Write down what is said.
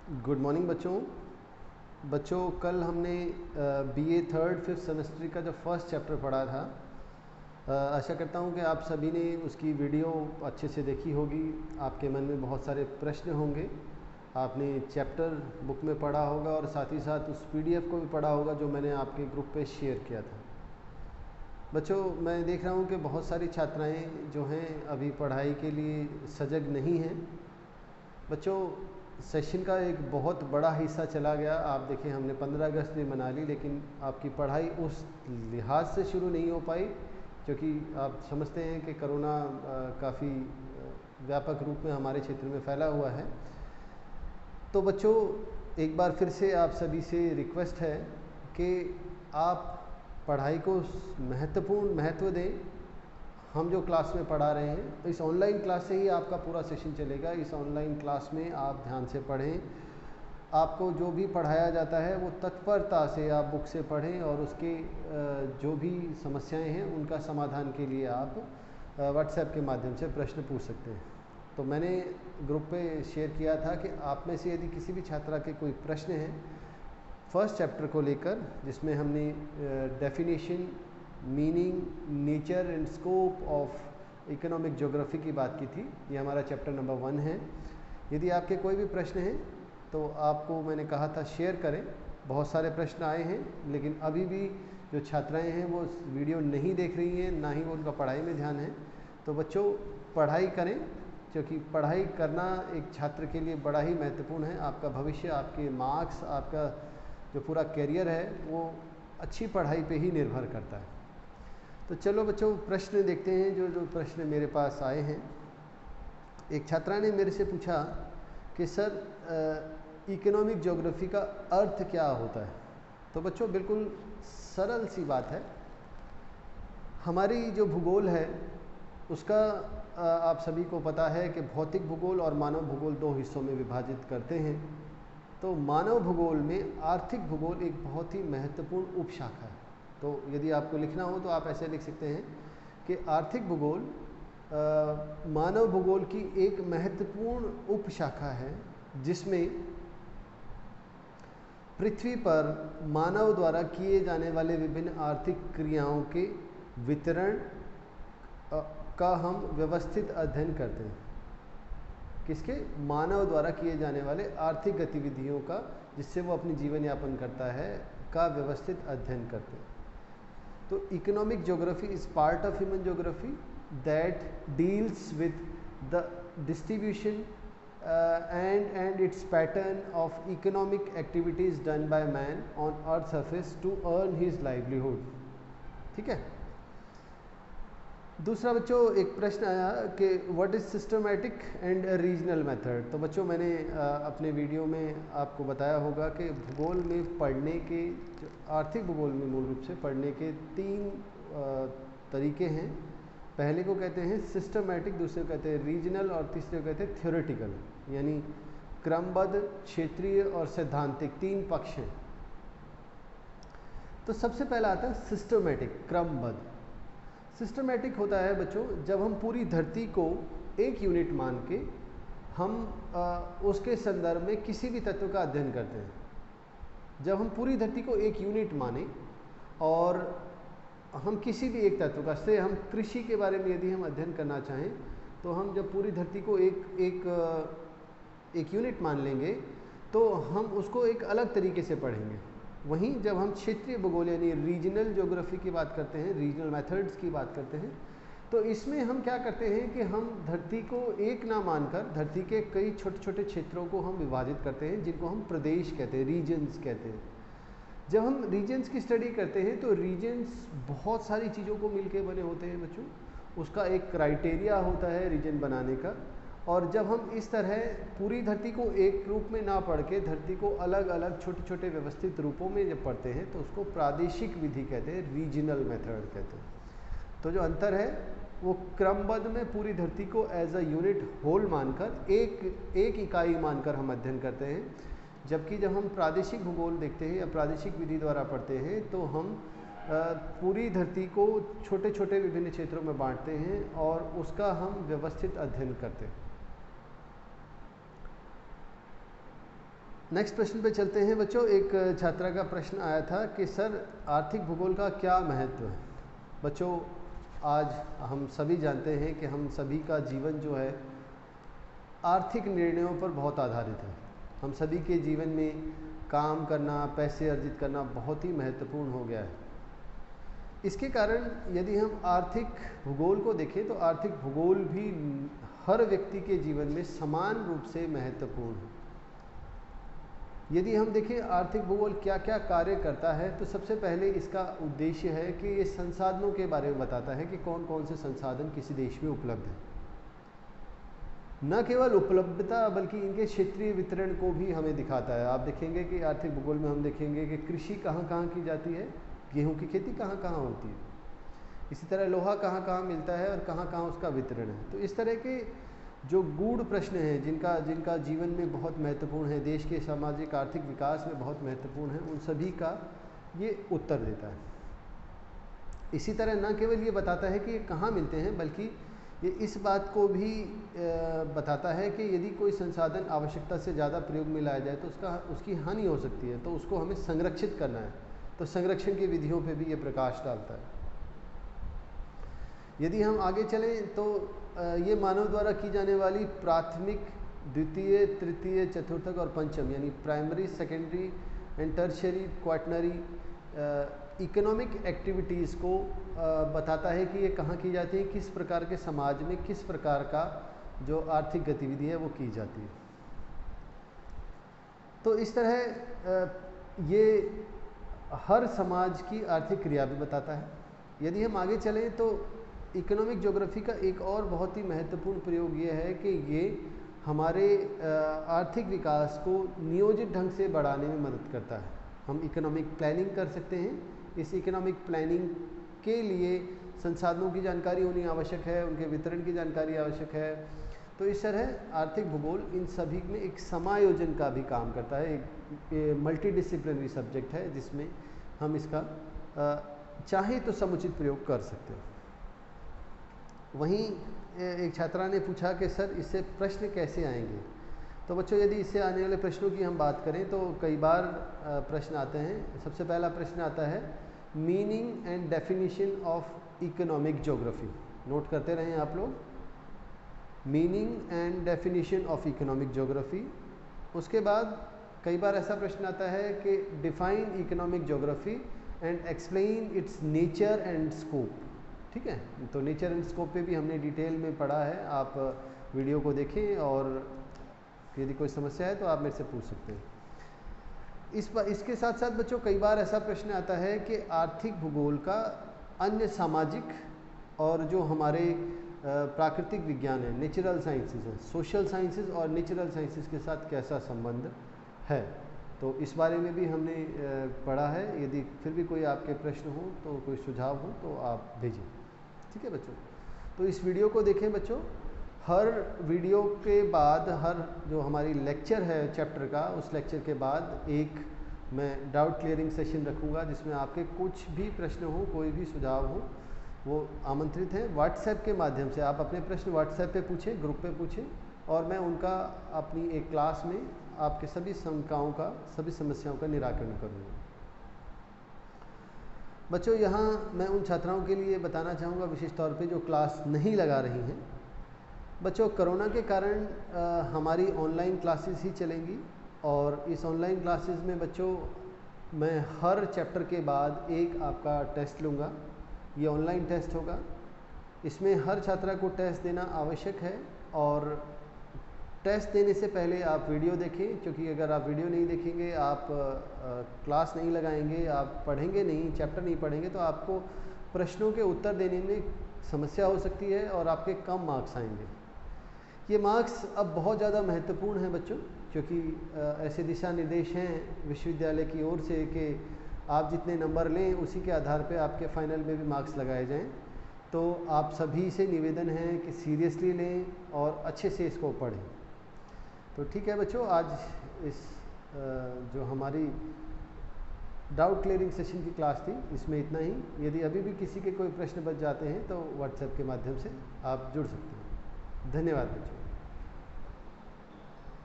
Good morning बच्चों कल हमने बीए थर्ड फिफ्थ सेमेस्टर का जो फर्स्ट चैप्टर पढ़ा था। आशा करता हूँ कि आप सभी ने उसकी वीडियो अच्छे से देखी होगी। आपके मन में बहुत सारे प्रश्न होंगे। आपने चैप्टर बुक में पढ़ा होगा और साथ ही साथ उस पीडीएफ को भी पढ़ा होगा जो मैंने आपके ग्रुप पे शेयर किया था। बच्चों, मैं देख रहा हूँ कि बहुत सारी छात्राएँ जो हैं अभी पढ़ाई के लिए सजग नहीं हैं। बच्चों, सेशन का एक बहुत बड़ा हिस्सा चला गया। आप देखें, हमने 15 अगस्त भी मना ली, लेकिन आपकी पढ़ाई उस लिहाज से शुरू नहीं हो पाई क्योंकि आप समझते हैं कि कोरोना काफ़ी व्यापक रूप में हमारे क्षेत्र में फैला हुआ है। तो बच्चों, एक बार फिर से आप सभी से रिक्वेस्ट है कि आप पढ़ाई को महत्व दें। हम जो क्लास में पढ़ा रहे हैं, इस ऑनलाइन क्लास से ही आपका पूरा सेशन चलेगा। इस ऑनलाइन क्लास में आप ध्यान से पढ़ें। आपको जो भी पढ़ाया जाता है वो तत्परता से आप बुक से पढ़ें और उसके जो भी समस्याएं हैं उनका समाधान के लिए आप व्हाट्सएप के माध्यम से प्रश्न पूछ सकते हैं। तो मैंने ग्रुप पे शेयर किया था कि आप में से यदि किसी भी छात्रा के कोई प्रश्न हैं फर्स्ट चैप्टर को लेकर, जिसमें हमने definition, meaning, nature and scope of economic geography की बात की थी। ये हमारा चैप्टर नंबर 1 है। यदि आपके कोई भी प्रश्न हैं तो आपको मैंने कहा था शेयर करें। बहुत सारे प्रश्न आए हैं, लेकिन अभी भी जो छात्राएं हैं वो वीडियो नहीं देख रही हैं, ना ही वो उनका पढ़ाई में ध्यान है। तो बच्चों, पढ़ाई करें, क्योंकि पढ़ाई करना एक छात्र के लिए बड़ा ही महत्वपूर्ण है। आपका भविष्य, आपके मार्क्स, आपका जो पूरा करियर है वो अच्छी पढ़ाई पे ही निर्भर करता है। तो चलो बच्चों, प्रश्न देखते हैं। जो प्रश्न मेरे पास आए हैं, एक छात्रा ने मेरे से पूछा कि सर इकोनॉमिक ज्योग्राफी का अर्थ क्या होता है। तो बच्चों, बिल्कुल सरल सी बात है। हमारी जो भूगोल है उसका आप सभी को पता है कि भौतिक भूगोल और मानव भूगोल 2 हिस्सों में विभाजित करते हैं। तो मानव भूगोल में आर्थिक भूगोल एक बहुत ही महत्वपूर्ण उपशाखा है। तो यदि आपको लिखना हो तो आप ऐसे लिख सकते हैं कि आर्थिक भूगोल मानव भूगोल की एक महत्वपूर्ण उपशाखा है, जिसमें पृथ्वी पर मानव द्वारा किए जाने वाले विभिन्न आर्थिक क्रियाओं के वितरण का हम व्यवस्थित अध्ययन करते हैं। किसके? मानव द्वारा किए जाने वाले आर्थिक गतिविधियों का, जिससे वो अपनी जीवन यापन करता है, का व्यवस्थित अध्ययन करते हैं। तो economic geography is part of human geography that deals with the distribution and its pattern of economic activities done by man on earth surface to earn his livelihood। ठीक है। दूसरा बच्चों, एक प्रश्न आया कि what is systematic and regional method. तो बच्चों, मैंने अपने वीडियो में आपको बताया होगा कि भूगोल में पढ़ने के, आर्थिक भूगोल में मूल रूप से पढ़ने के 3 तरीके हैं। पहले को कहते हैं सिस्टमैटिक, दूसरे को कहते हैं रीजनल और तीसरे को कहते हैं थ्योरेटिकल, यानी क्रमबद्ध, क्षेत्रीय और सैद्धांतिक 3 पक्ष हैं। तो सबसे पहला आता है सिस्टमैटिक, क्रमबद्ध। सिस्टमैटिक होता है बच्चों जब हम पूरी धरती को एक यूनिट मान के हम उसके संदर्भ में किसी भी तत्व का अध्ययन करते हैं। जब हम पूरी धरती को एक यूनिट माने और हम किसी भी एक तत्व का, से हम कृषि के बारे में यदि हम अध्ययन करना चाहें तो हम जब पूरी धरती को एक यूनिट मान लेंगे तो हम उसको एक अलग तरीके से पढ़ेंगे। वहीं जब हम क्षेत्रीय भूगोल यानी रीजनल ज्योग्राफी की बात करते हैं, रीजनल मेथड्स की बात करते हैं, तो इसमें हम क्या करते हैं कि हम धरती को एक ना मानकर धरती के कई छोटे छोटे क्षेत्रों को हम विभाजित करते हैं, जिनको हम प्रदेश कहते हैं, रीजन्स कहते हैं। जब हम रीजन्स की स्टडी करते हैं तो रीजन्स बहुत सारी चीज़ों को मिलके बने होते हैं बच्चों। उसका एक क्राइटेरिया होता है रीजन बनाने का। और जब हम इस तरह पूरी धरती को एक रूप में ना पढ़ के धरती को अलग अलग छोटे छोटे व्यवस्थित रूपों में जब पढ़ते हैं तो उसको प्रादेशिक विधि कहते हैं, रीजनल मेथड कहते हैं। तो जो अंतर है वो क्रमबद्ध में पूरी धरती को एज अ यूनिट होल मानकर, एक इकाई मानकर हम अध्ययन करते हैं। जबकि जब हम प्रादेशिक भूगोल देखते हैं या प्रादेशिक विधि द्वारा पढ़ते हैं तो हम पूरी धरती को छोटे छोटे विभिन्न क्षेत्रों में बांटते हैं और उसका हम व्यवस्थित अध्ययन करते हैं। नेक्स्ट प्रश्न पे चलते हैं बच्चों। एक छात्रा का प्रश्न आया था कि सर आर्थिक भूगोल का क्या महत्व है। बच्चों आज हम सभी जानते हैं कि हम सभी का जीवन जो है आर्थिक निर्णयों पर बहुत आधारित है। हम सभी के जीवन में काम करना, पैसे अर्जित करना बहुत ही महत्वपूर्ण हो गया है। इसके कारण यदि हम आर्थिक भूगोल को देखें तो आर्थिक भूगोल भी हर व्यक्ति के जीवन में समान रूप से महत्वपूर्ण है। यदि हम देखें आर्थिक भूगोल क्या क्या कार्य करता है, तो सबसे पहले इसका उद्देश्य है कि ये संसाधनों के बारे में बताता है कि कौन कौन से संसाधन किसी देश में उपलब्ध हैं। न केवल उपलब्धता बल्कि इनके क्षेत्रीय वितरण को भी हमें दिखाता है। आप देखेंगे कि आर्थिक भूगोल में हम देखेंगे कि कृषि कहाँ कहाँ की जाती है, गेहूँ की खेती कहाँ कहाँ होती है, इसी तरह लोहा कहाँ कहाँ मिलता है और कहाँ कहाँ उसका वितरण है। तो इस तरह के जो गूढ़ प्रश्न हैं जिनका जीवन में बहुत महत्वपूर्ण है, देश के सामाजिक आर्थिक विकास में बहुत महत्वपूर्ण है, उन सभी का ये उत्तर देता है। इसी तरह न केवल ये बताता है कि ये कहाँ मिलते हैं, बल्कि ये इस बात को भी बताता है कि यदि कोई संसाधन आवश्यकता से ज़्यादा प्रयोग में लाया जाए तो उसकी हानि हो सकती है, तो उसको हमें संरक्षित करना है। तो संरक्षण की विधियों पे भी ये प्रकाश डालता है। यदि हम आगे चलें तो ये मानव द्वारा की जाने वाली प्राथमिक, द्वितीय, तृतीय, चतुर्थक और पंचम यानी primary, secondary and tertiary, quaternary economic activities को बताता है कि ये कहाँ की जाती है, किस प्रकार के समाज में किस प्रकार का जो आर्थिक गतिविधि है वो की जाती है। तो इस तरह ये हर समाज की आर्थिक क्रिया भी बताता है। यदि हम आगे चलें तो इकोनॉमिक ज्योग्राफी का एक और बहुत ही महत्वपूर्ण प्रयोग ये है कि ये हमारे आर्थिक विकास को नियोजित ढंग से बढ़ाने में मदद करता है। हम इकोनॉमिक प्लानिंग कर सकते हैं। इस इकोनॉमिक प्लानिंग के लिए संसाधनों की जानकारी होनी आवश्यक है, उनके वितरण की जानकारी आवश्यक है। तो इस तरह आर्थिक भूगोल इन सभी में एक समायोजन का भी काम करता है। एक मल्टी डिसिप्लिनरी सब्जेक्ट है जिसमें हम इसका चाहे तो समुचित प्रयोग कर सकते हैं। वहीं एक छात्रा ने पूछा कि सर इससे प्रश्न कैसे आएंगे। तो बच्चों यदि इससे आने वाले प्रश्नों की हम बात करें तो कई बार प्रश्न आते हैं। सबसे पहला प्रश्न आता है meaning and definition of economic geography. Note करते रहें आप लोग, meaning and definition of economic geography. उसके बाद कई बार ऐसा प्रश्न आता है कि define economic geography and explain it's nature and scope. ठीक है, तो नेचर एंड स्कोप पे भी हमने डिटेल में पढ़ा है। आप वीडियो को देखें और यदि कोई समस्या है तो आप मेरे से पूछ सकते हैं। इसके साथ साथ बच्चों कई बार ऐसा प्रश्न आता है कि आर्थिक भूगोल का अन्य सामाजिक और जो हमारे प्राकृतिक विज्ञान है, नेचुरल साइंसेज है, सोशल साइंसेज और नेचुरल साइंसेज के साथ कैसा संबंध है। तो इस बारे में भी हमने पढ़ा है। यदि फिर भी कोई आपके प्रश्न हो तो कोई सुझाव हो तो आप भेजें। ठीक है बच्चों, तो इस वीडियो को देखें बच्चों। हर वीडियो के बाद, हर जो हमारी लेक्चर है चैप्टर का, उस लेक्चर के बाद एक मैं डाउट क्लियरिंग सेशन रखूँगा जिसमें आपके कुछ भी प्रश्न हो, कोई भी सुझाव हो, वो आमंत्रित हैं। व्हाट्सएप के माध्यम से आप अपने प्रश्न व्हाट्सएप पे पूछें, ग्रुप पे पूछें और मैं उनका अपनी एक क्लास में आपके सभी शंकाओं का, सभी समस्याओं का निराकरण करूँगा। बच्चों यहाँ मैं उन छात्राओं के लिए बताना चाहूँगा विशेष तौर पे जो क्लास नहीं लगा रही हैं। बच्चों कोरोना के कारण हमारी ऑनलाइन क्लासेस ही चलेंगी और इस ऑनलाइन क्लासेस में बच्चों मैं हर चैप्टर के बाद एक आपका टेस्ट लूँगा। ये ऑनलाइन टेस्ट होगा। इसमें हर छात्रा को टेस्ट देना आवश्यक है और टेस्ट देने से पहले आप वीडियो देखें, क्योंकि अगर आप वीडियो नहीं देखेंगे, आप क्लास नहीं लगाएंगे, आप पढ़ेंगे नहीं, चैप्टर नहीं पढ़ेंगे, तो आपको प्रश्नों के उत्तर देने में समस्या हो सकती है और आपके कम मार्क्स आएंगे। ये मार्क्स अब बहुत ज़्यादा महत्वपूर्ण हैं बच्चों, क्योंकि ऐसे दिशा निर्देश हैं विश्वविद्यालय की ओर से कि आप जितने नंबर लें उसी के आधार पे आपके फाइनल में भी मार्क्स लगाए जाएं। तो आप सभी से निवेदन है कि सीरियसली लें और अच्छे से इसको पढ़ें। तो ठीक है बच्चों, आज इस जो हमारी डाउट क्लियरिंग सेशन की क्लास थी इसमें इतना ही। यदि अभी भी किसी के कोई प्रश्न बच जाते हैं तो व्हाट्सएप के माध्यम से आप जुड़ सकते हैं। धन्यवाद बच्चों।